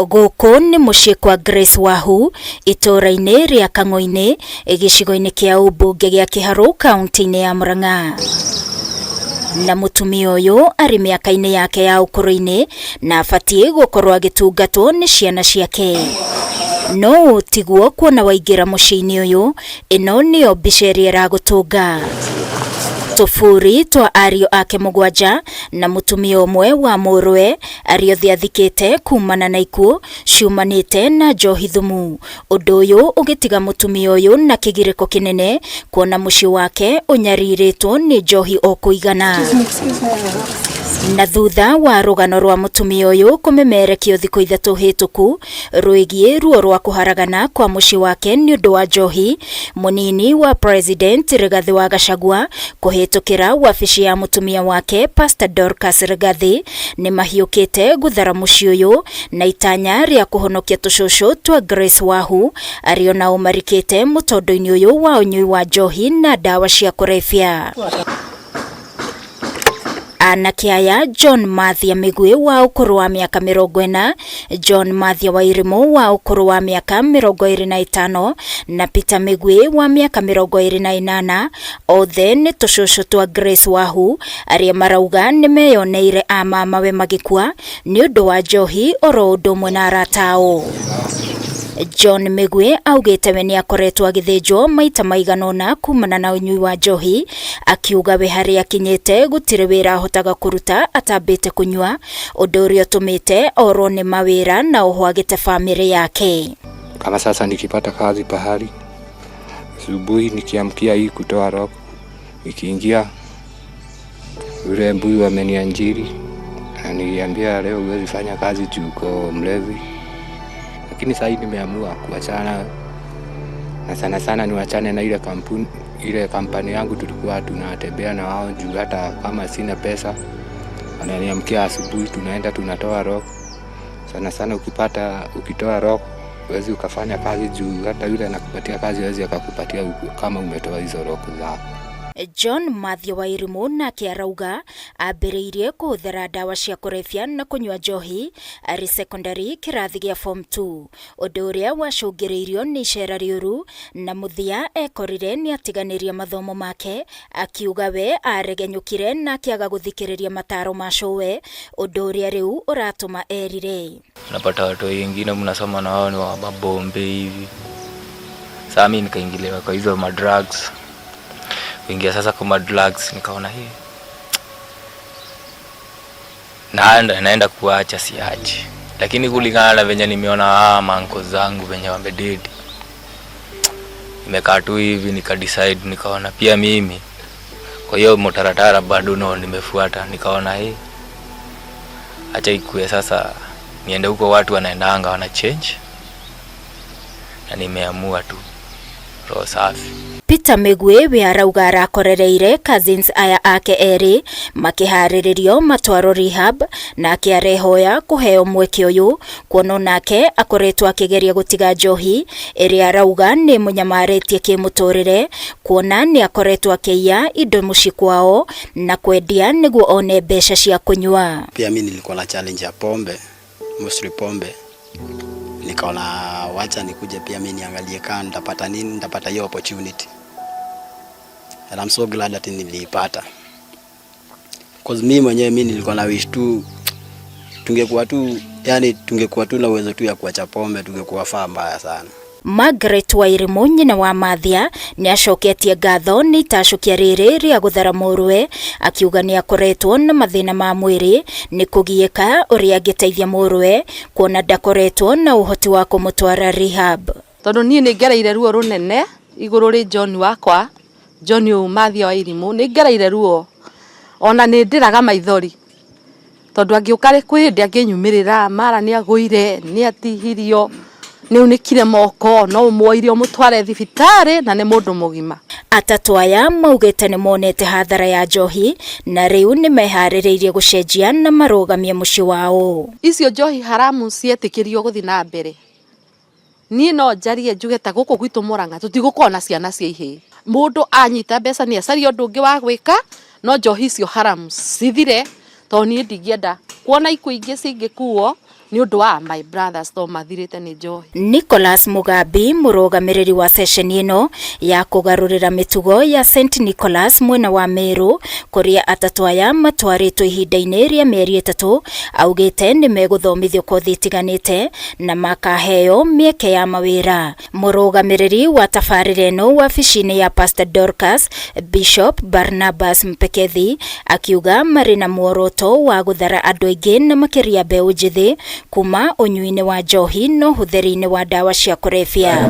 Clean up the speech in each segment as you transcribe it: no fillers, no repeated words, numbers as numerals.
Gũkũ nĩ mũciĩ kwa Grace Wahu itũra-inĩ rĩa Kang'oini gĩcigo-inĩ kĩa ũmbunge gĩa Kiharu kaunti-inĩ ya Murang'a. Na mũtumia ũyũ arĩ mĩaka-inĩ yake ya ũkũrũ-inĩ na abatiĩ gũkorwo agĩtungatwo nĩ ciana ciake. No tiguo kuona waingĩra mũciĩ-inĩ ũyũ, ĩno nĩyo mbica ĩrĩa ĩragũtũnga. Tũburi twa ariũ ake mũgwanja na mũtumia ũmwe wa mũrũwe arĩa othe athikĩte kumana na ikuũ ciumanĩte na njohi thumu. Ũndũ ũyũ ũgĩtiga mũtumia ũyũ na kĩgirĩko kĩnene kuona mũciĩ wake ũnyarirĩtwo nĩ njohi o kũigana. Na thutha wa rũgano rwa mũtumia ũyũ kũmemerekio thikũ ithatũ hĩtũku rwĩgiĩ ruo rwa kũharagana kwa mũciĩ wake nĩ ũndũ wa njohi, mũnini wa President Rigathi wa Gachagua kũhĩtũkĩra wabici ya mũtumia wake Pastor Dorcas Rigathi nĩ mahiũkĩte gũthara mũciĩ ũyũ na itanya rĩa kũhonokia tũcũcũ twa Grace Wahu arĩa nao marikĩte mũtondo-inĩ ũyũ wa ũnyui wa njohi na ndawa cia kũrebia. Anake aya John Mathia Migwi wa ũkũrũ wa mĩaka 40, John Mathia wa Irimo wa ũkũrũ wa mĩaka 25 na Peter Migwi wa mĩaka 28, othe nĩ tũcũcũ twa Grace Wahu arĩa marauga nĩ meyoneire a mamawe magĩkua nĩ ũndũ wa njohi oro ũndũ ũmwe na aratao. John Migwi augĩte we nĩ akoretwo agĩthĩnjwo maita maigana ũna kumana na ũnyui wa njohi, akiuga we harĩa akinyĩte gũtirĩ wĩra ahotaga kũruta atambĩte kũnyua, ũndũ ũrĩa ũtũmĩte orwo nĩ mawĩra na oho agĩte famĩlĩ yake. Kama sasa nikipata kazi pahali, asubuhi nikiamkia hii kutoa rock, nikiingia yule mbuyu ameniajiri na niliambia leo huwezi fanya kazi juu uko mlevi. Lakini sasa nimeamua kuachana na sana niwachane na ile kampani yangu tulikuwa tunatembea na wao juu hata kama sina pesa wananiamkia asubuhi tunaenda tunatoa rock. Sana ukitoa rock huwezi ukafanya kazi juu hata yule anakupatia kazi huwezi akakupatia kama umetoa hizo rock zako. John Mathia wa Irimo nake arauga ambĩrĩirie kũhũthĩra ndawa cia kũrebia na kũnyua njohi arĩ secondary kĩrathi gĩa form 2, ũndũ ũrĩa wacũngĩrĩirio nĩ icera rĩũru na mũthia ekorire nĩ atiganĩria mathomo make, akiuga we aregenyũkire na akĩaga gũthikĩrĩria mataro ma cũwe, ũndũ ũrĩa rĩu ũratũma erire. Unapata watu wengine mnasoma na wao ni wa mabombe hivi. Sasa mimi nikaingiliwa kwa hizo madrugs. Kuingia sasa kwa drugs nikaona hii naenda kuacha siachi, lakini kulingana na venye nimeona manko zangu venye wamededi, nimekaa tu hivi nikadecide, nikaona pia mimi kwa hiyo motaratara bado no nimefuata, nikaona hii acha ikue sasa niende huko watu wanaendanga wana change, na nimeamua tu roho safi. Peter Migwi we arauga arakorereire cousins aya ake erĩ makĩharĩrĩrio matwaro rehab na akĩarehoya kũheo mweke ũyũ kuona nake akoretwo akĩgeria gũtiga njohi ĩrĩa arauga nĩ mũnyamarĩtie kĩmũtũrĩre kuona nĩ akoretwo akĩiya indo mũciĩ kwao na kwendia nĩguo one mbeca cia kũnyua. Pia mimi nilikuwa na challenge ya pombe, mostly pombe. Nikaona wacha nikuje pia mimi niangalie kama nitapata nini, nitapata hiyo opportunity. And I'm so glad that nilipata. Because mimi mwenyewe nilikuwa na wish tu tungekuwa tu na uwezo tu ya kuacha pombe, tungekuwa faa mbaya sana. Margaret wa Irimo nyina wa Mathia nĩ acoketie ngatho nĩ itacokia rĩrĩ rĩa gũthara mũrũwe, akiuga nĩ akoretwo na mathĩna ma mwĩrĩ nĩ kũgiĩka ũrĩa angĩteithia mũrũwe kuona ndakoretwo na ũhoti wa kũmũtwara rehab. Tondũ niĩ nĩ ngereire ruo rũnene igũrũ rĩ John wakwa, John Mathia wa Irimo, nĩ ngereire ruo ona nĩ ndĩraga maithori tondũ angĩũka rĩ kwĩ hĩndĩ angĩnyumĩrĩra mara nĩ agũire nĩ atihirio nĩ unikire moko no ũmwoire mũtware thibitarĩ na nĩ mũndũ mũgima. Atatũ aya maugĩte nĩ monete hathara ya njohi na rĩu nĩ meharĩrĩirie gũcenjia na marũgamie mũciĩ wao. Icio njohi haramu cietĩkĩrio gũthiĩ na mbere. Niĩ no njarie njuge ta gũkũ gwitũ Murang'a tũtigũkorwo na ciana cia ihĩ. Mũndũ anyita mbeca nĩ acaria ũndũ ũngĩ wa gwĩka, no njohi icio haramu cithire tondũ niĩ ndingĩenda kuona ikuũ ingĩ cingĩkuo ni undu wa my brothers to mathirite ni njohi. Nicholas Mugambi murugamiriri wa session ino ya kugarurira mitugo ya St Nicholas mwena wa Meru kuria atatu aya matwaritwo ihinda-ini ria mieri 3 augite ni meguthomithio kothi itiganite na makaheo mieke ya mawira. Murugamiriri wa tafarire ino wabici-ini ya Pastor Dorcas Bishop Barnabas Mpekethi akiuga marina muoroto wa guthara andu aingi na makiria mbeu njithi kuma unyui-ini wa njohi no hutheri-ini wa dawa cia kurebia.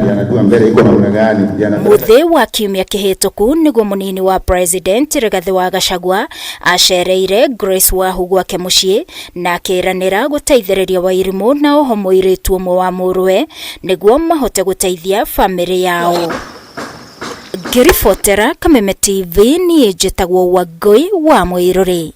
Muthi wa kiumia kihituku niguo munini wa President Rigathi wa Gachagua acereire Grace Wahu gwake mucii na akiranira guteithiriria Wairimu na oho muiritu umwe wa murwe niguo mahote guteithia family yao. Ngiribotera Kameme TV ni njitagwo Wangui wa Mwiruri.